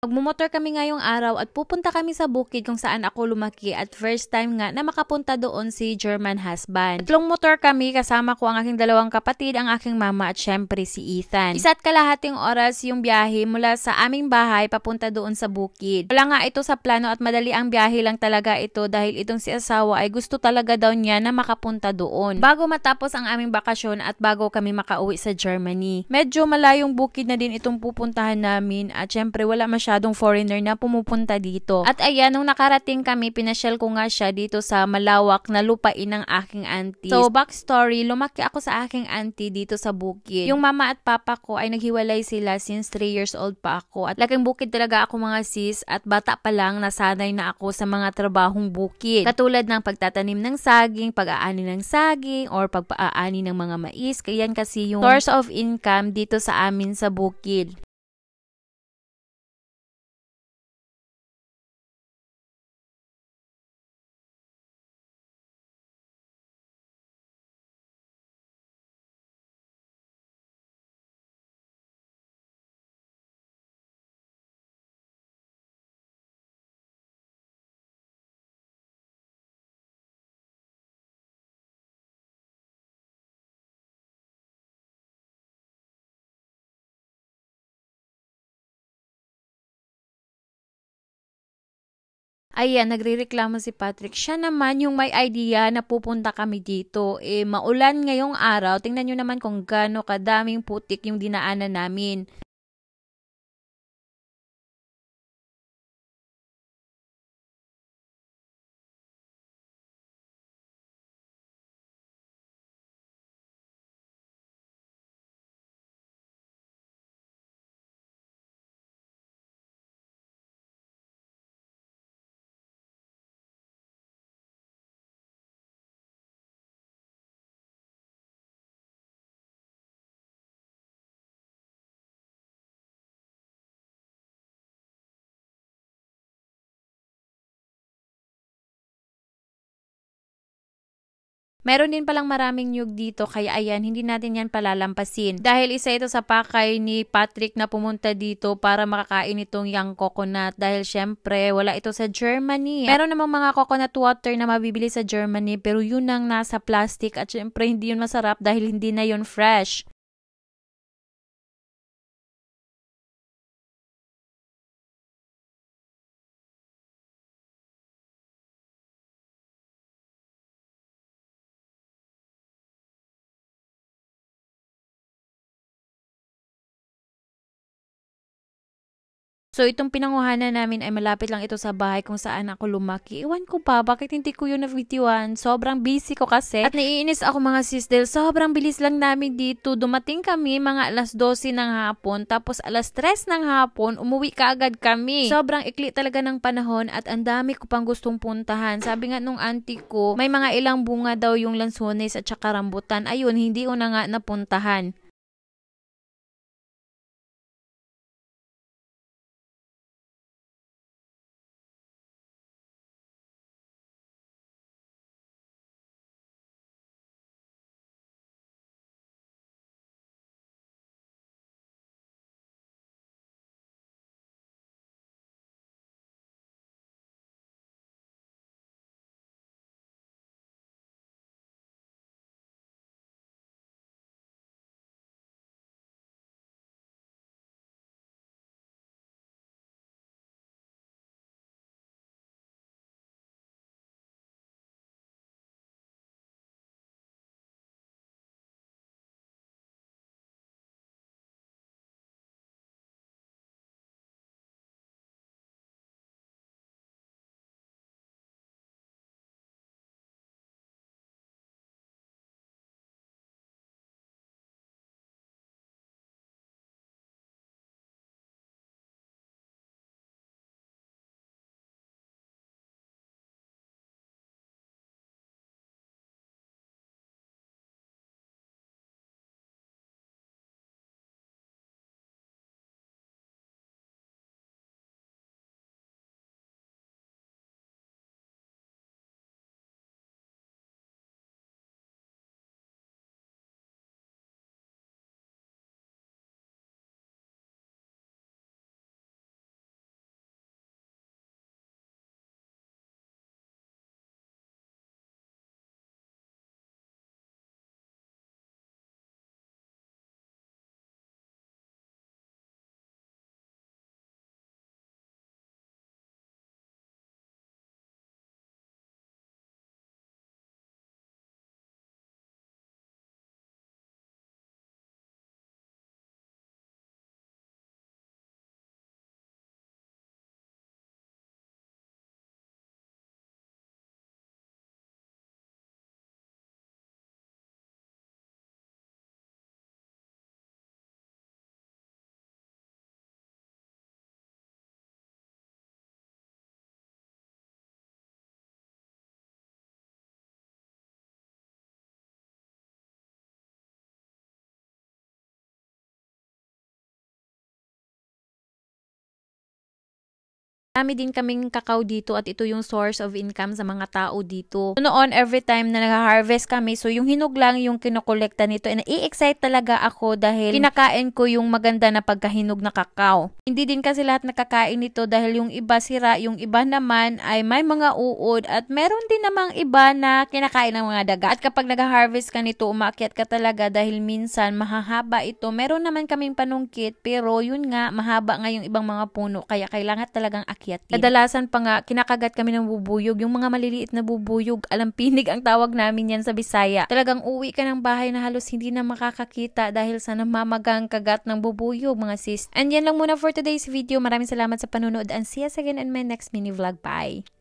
Magmumotor kami ngayong araw at pupunta kami sa bukid kung saan ako lumaki at first time nga na makapunta doon si German husband. Tatlong motor kami, kasama ko ang aking dalawang kapatid, ang aking mama at syempre si Ethan. Isa't kalahating oras yung biyahe mula sa aming bahay papunta doon sa bukid. Wala nga ito sa plano at madali ang biyahe lang talaga ito dahil itong si asawa ay gusto talaga daw niya na makapunta doon. Bago matapos ang aming bakasyon at bago kami makauwi sa Germany. Medyo malayong bukid na din itong pupuntahan namin at syempre wala masyadong foreigner na pumupunta dito. At ayan, nung nakarating kami, pinasyal ko nga siya dito sa malawak na lupain ng aking auntie. So, backstory, lumaki ako sa aking auntie dito sa bukid. Yung mama at papa ko ay naghiwalay sila since 3 years old pa ako. At laking bukid talaga ako mga sis at bata pa lang nasanay na ako sa mga trabahong bukid. Katulad ng pagtatanim ng saging, pag-aani ng saging, or pag-aani ng mga mais. Kaya yan kasi yung source of income dito sa amin sa bukid. Ayan, nagrereklamo si Patrick. Siya naman yung may idea na pupunta kami dito. Maulan ngayong araw. Tingnan nyo naman kung gaano kadaming putik yung dinaanan namin. Meron din palang maraming nyug dito kaya ayan, hindi natin yan palalampasin. Dahil isa ito sa pakay ni Patrick na pumunta dito para makakain itong young coconut dahil syempre wala ito sa Germany. Meron namang mga coconut water na mabibili sa Germany pero yun ang nasa plastic at syempre hindi yun masarap dahil hindi na yun fresh. So, itong pinanguhanan namin ay malapit lang ito sa bahay kung saan ako lumaki. Iwan ko pa, bakit hindi ko yun na-videoan? Sobrang busy ko kasi. At naiinis ako mga sis dahil sobrang bilis lang namin dito. Dumating kami mga alas 12 ng hapon, tapos alas 3 ng hapon, umuwi ka agad kami. Sobrang ikli talaga ng panahon at ang dami ko pang gustong puntahan. Sabi nga nung auntie ko, may mga ilang bunga daw yung lansones at saka rambutan. Ayun, hindi ko na nga napuntahan. Dami din kaming kakao dito at ito yung source of income sa mga tao dito. Noon, every time na nag-harvest kami, so yung hinog lang yung kinokolekta nito. And i-excite talaga ako dahil kinakain ko yung maganda na pagkahinog na kakao. Hindi din kasi lahat nakakain nito dahil yung iba sira, yung iba naman ay may mga uod at meron din namang iba na kinakain ng mga daga. At kapag nag-harvest ka nito, umakyat ka talaga dahil minsan mahahaba ito. Meron naman kaming panungkit pero yun nga, mahaba nga yung ibang mga puno kaya kailangan talagang akyatin. Kadalasan pa nga, kinakagat kami ng bubuyog. Yung mga maliliit na bubuyog, alampinig ang tawag namin yan sa Bisaya. Talagang uwi ka ng bahay na halos hindi na makakakita dahil sa namamagang kagat ng bubuyog, mga sis. And yan lang muna for today's video. Maraming salamat sa panonood and see us again in my next mini vlog. Bye!